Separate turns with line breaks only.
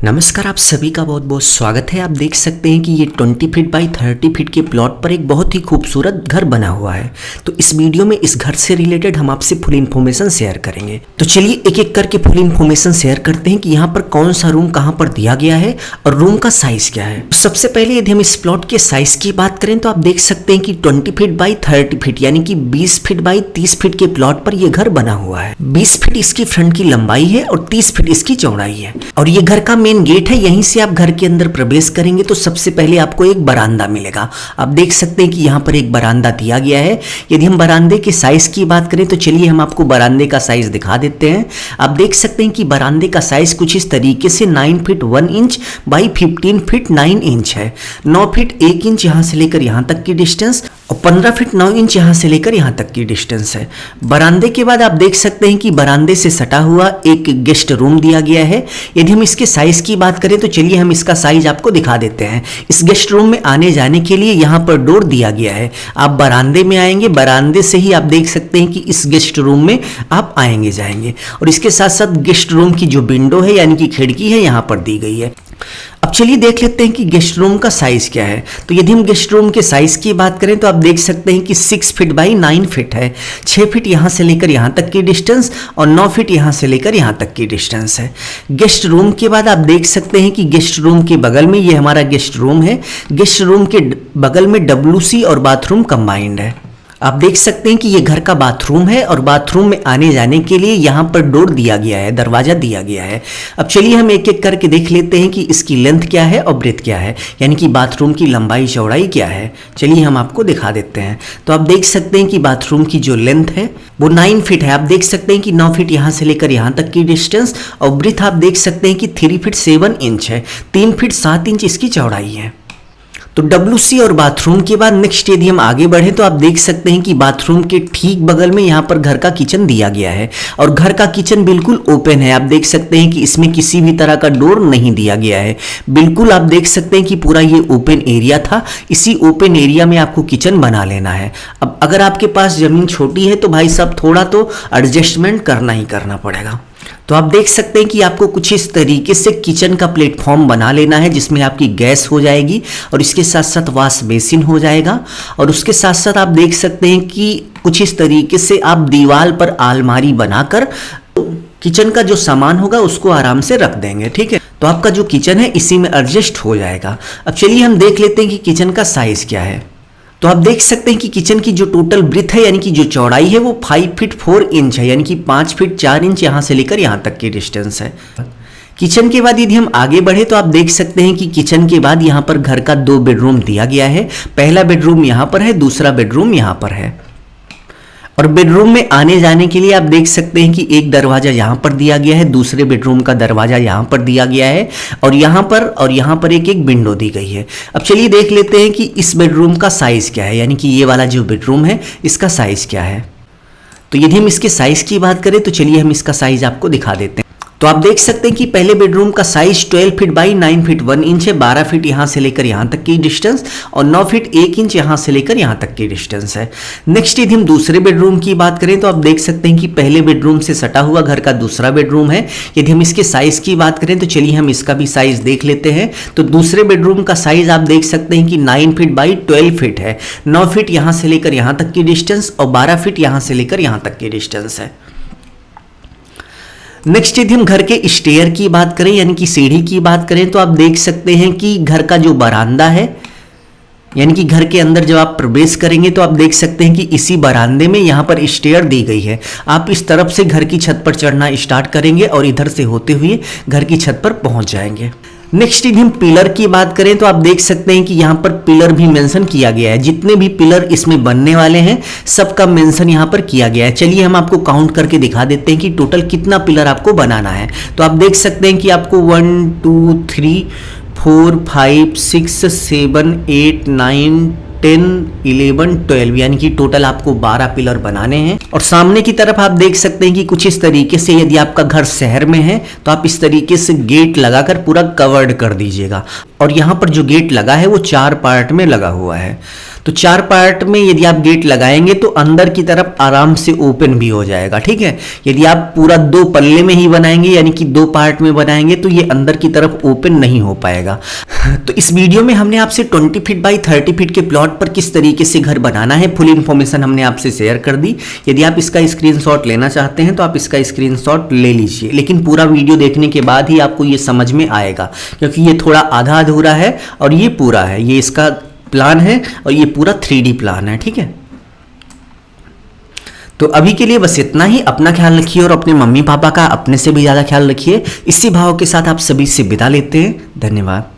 नमस्कार, आप सभी का बहुत बहुत स्वागत है। आप देख सकते हैं कि ये 20 फीट बाई 30 फीट के प्लॉट पर एक बहुत ही खूबसूरत घर बना हुआ है। तो इस वीडियो में इस घर से रिलेटेड हम आपसे फुल इन्फॉर्मेशन शेयर करेंगे। तो चलिए एक एक करके फुल इन्फॉर्मेशन शेयर करते हैं कि यहाँ पर कौन सा रूम कहाँ पर दिया गया है और रूम का साइज क्या है। तो सबसे पहले यदि हम इस प्लॉट के साइज की बात करें तो आप देख सकते हैं कि 20 फीट बाई 30 फीट यानी कि 20 फीट बाई 30 फीट के प्लॉट पर यह घर बना हुआ है। 20 फीट इसकी फ्रंट की लंबाई है और 30 फीट इसकी चौड़ाई है। और ये घर का मेन गेट है। यहीं से आप घर के अंदर प्रवेश करेंगे तो सबसे पहले आपको एक बरामदा मिलेगा। आप देख सकते हैं कि यहाँ पर एक बरामदा दिया गया है। यदि हम बरामदे के साइज की बात करें तो चलिए हम आपको बरामदे का साइज दिखा देते हैं। आप देख सकते हैं कि बरामदे का साइज कुछ इस तरीके से 9 feet 1 inch by 15 feet 9 inch है। 9 फीट 1 इंच यहाँ से लेकर यहाँ तक की डिस्टेंस और 15 फीट 9 इंच यहाँ से लेकर यहाँ तक की डिस्टेंस है। बरामदे के बाद आप देख सकते हैं कि बरामदे से सटा हुआ एक गेस्ट रूम दिया गया है। यदि हम इसके साइज की बात करें तो चलिए हम इसका साइज आपको दिखा देते हैं। इस गेस्ट रूम में आने जाने के लिए यहाँ पर डोर दिया गया है। आप बरामदे में आएंगे, बरामदे से ही आप देख सकते हैं कि इस गेस्ट रूम में आप आएंगे जाएंगे। और इसके साथ साथ गेस्ट रूम की जो विंडो है यानी कि खिड़की है यहाँ पर दी गई है। अब चलिए देख लेते हैं कि गेस्ट रूम का साइज क्या है। तो यदि हम गेस्ट रूम के साइज की बात करें तो आप देख सकते हैं कि 6 फीट बाई 9 फीट है। 6 फीट यहाँ से लेकर यहाँ तक की डिस्टेंस और 9 फीट यहाँ से लेकर यहाँ तक की डिस्टेंस है। गेस्ट रूम के बाद आप देख सकते हैं कि गेस्ट रूम के बगल में ये हमारा गेस्ट रूम है। गेस्ट रूम के बगल में WC और बाथरूम कंबाइंड है। आप देख सकते हैं कि ये घर का बाथरूम है और बाथरूम में आने जाने के लिए यहाँ पर डोर दिया गया है, दरवाजा दिया गया है। अब चलिए हम एक एक करके देख लेते हैं कि इसकी लेंथ क्या है और ब्रेथ क्या है, यानी कि बाथरूम की लंबाई चौड़ाई क्या है। चलिए हम आपको दिखा देते हैं। तो आप देख सकते हैं कि बाथरूम की जो लेंथ है वो 9 फीट है। आप देख सकते हैं कि 9 फीट यहाँ से लेकर यहाँ तक की डिस्टेंस और ब्रेथ आप देख सकते हैं कि 3 फीट 7 इंच है। 3 फीट 7 इंच इसकी चौड़ाई है। तो WC और बाथरूम के बाद नेक्स्ट यदि हम आगे बढ़े तो आप देख सकते हैं कि बाथरूम के ठीक बगल में यहाँ पर घर का किचन दिया गया है और घर का किचन बिल्कुल ओपन है। आप देख सकते हैं कि इसमें किसी भी तरह का डोर नहीं दिया गया है। बिल्कुल आप देख सकते हैं कि पूरा ये ओपन एरिया था। इसी ओपन एरिया में आपको किचन बना लेना है। अब अगर आपके पास जमीन छोटी है तो भाई साहब थोड़ा तो एडजस्टमेंट करना ही करना पड़ेगा। तो आप देख सकते हैं कि आपको कुछ इस तरीके से किचन का प्लेटफॉर्म बना लेना है जिसमें आपकी गैस हो जाएगी और इसके साथ साथ वॉश बेसिन हो जाएगा। और उसके साथ साथ आप देख सकते हैं कि कुछ इस तरीके से आप दीवार पर अलमारी बनाकर किचन का जो सामान होगा उसको आराम से रख देंगे। ठीक है, तो आपका जो किचन है इसी में एडजस्ट हो जाएगा। अब चलिए हम देख लेते हैं कि किचन का साइज क्या है। तो आप देख सकते हैं कि किचन की जो टोटल ब्रेथ है यानी कि जो चौड़ाई है वो 5 फीट 4 इंच है, यानी कि 5 फीट 4 इंच यहाँ से लेकर यहाँ तक की डिस्टेंस है। किचन के बाद यदि हम आगे बढ़े तो आप देख सकते हैं कि किचन के बाद यहाँ पर घर का 2 बेडरूम दिया गया है। पहला बेडरूम यहाँ पर है, दूसरा बेडरूम यहाँ पर है। और बेडरूम में आने जाने के लिए आप देख सकते हैं कि एक दरवाजा यहाँ पर दिया गया है, दूसरे बेडरूम का दरवाजा यहाँ पर दिया गया है और यहाँ पर एक विंडो दी गई है। अब चलिए देख लेते हैं कि इस बेडरूम का साइज क्या है, यानी कि ये वाला जो बेडरूम है इसका साइज क्या है। तो यदि हम इसके साइज की बात करें तो चलिए हम इसका साइज आपको दिखा देते हैं। तो आप देख सकते हैं कि पहले बेडरूम का size 12 feet by 9 feet 1 inch है। 12 फीट यहाँ से लेकर यहाँ तक की डिस्टेंस और 9 फीट 1 इंच यहाँ से लेकर यहाँ तक की डिस्टेंस है। नेक्स्ट यदि हम दूसरे बेडरूम की बात करें तो आप देख सकते हैं कि पहले बेडरूम से सटा हुआ घर का दूसरा बेडरूम है। यदि हम इसके साइज की बात करें तो चलिए हम इसका भी साइज देख लेते हैं। तो दूसरे बेडरूम का साइज आप देख सकते हैं कि 9 फीट बाई 12 फीट है। 9 फीट यहाँ से लेकर यहाँ तक की डिस्टेंस और 12 फीट यहाँ से लेकर यहाँ तक की डिस्टेंस है। नेक्स्ट यदि हम घर के स्टेयर की बात करें यानी कि सीढ़ी की बात करें तो आप देख सकते हैं कि घर का जो बरामदा है यानी कि घर के अंदर जब आप प्रवेश करेंगे तो आप देख सकते हैं कि इसी बरामदे में यहाँ पर स्टेयर दी गई है। आप इस तरफ से घर की छत पर चढ़ना स्टार्ट करेंगे और इधर से होते हुए घर की छत पर पहुंच जाएंगे। नेक्स्ट यदि हम पिलर की बात करें तो आप देख सकते हैं कि यहाँ पर पिलर भी मेंशन किया गया है। जितने भी पिलर इसमें बनने वाले हैं सबका मेंशन यहाँ पर किया गया है। चलिए हम आपको काउंट करके दिखा देते हैं कि टोटल कितना पिलर आपको बनाना है। तो आप देख सकते हैं कि आपको 1 2 3 4 5 6 7 8 9 10 11 12 यानी कि टोटल आपको 12 पिलर बनाने हैं। और सामने की तरफ आप देख सकते हैं कि कुछ इस तरीके से यदि आपका घर शहर में है तो आप इस तरीके से गेट लगाकर पूरा कवर्ड कर दीजिएगा। और यहाँ पर जो गेट लगा है वो 4 पार्ट में लगा हुआ है। तो 4 पार्ट में यदि आप गेट लगाएंगे तो अंदर की तरफ आराम से ओपन भी हो जाएगा, ठीक है। यदि आप पूरा 2 पल्ले में ही बनाएंगे यानी कि 2 पार्ट में बनाएंगे तो ये अंदर की तरफ ओपन नहीं हो पाएगा। तो इस वीडियो में हमने आपसे 20 फीट बाई 30 फीट के प्लॉट पर किस तरीके से घर बनाना है फुल इन्फॉर्मेशन हमने आपसे शेयर कर दी। यदि आप इसका स्क्रीनशॉट लेना चाहते हैं तो आप इसका स्क्रीनशॉट ले लीजिए, लेकिन पूरा वीडियो देखने के बाद ही आपको ये समझ में आएगा, क्योंकि ये थोड़ा आधा अधूरा है और ये पूरा है। ये इसका प्लान है और ये पूरा 3D प्लान है, ठीक है। तो अभी के लिए बस इतना ही। अपना ख्याल रखिए और अपने मम्मी पापा का अपने से भी ज़्यादा ख्याल रखिए। इसी भाव के साथ आप सभी से विदा लेते हैं। धन्यवाद।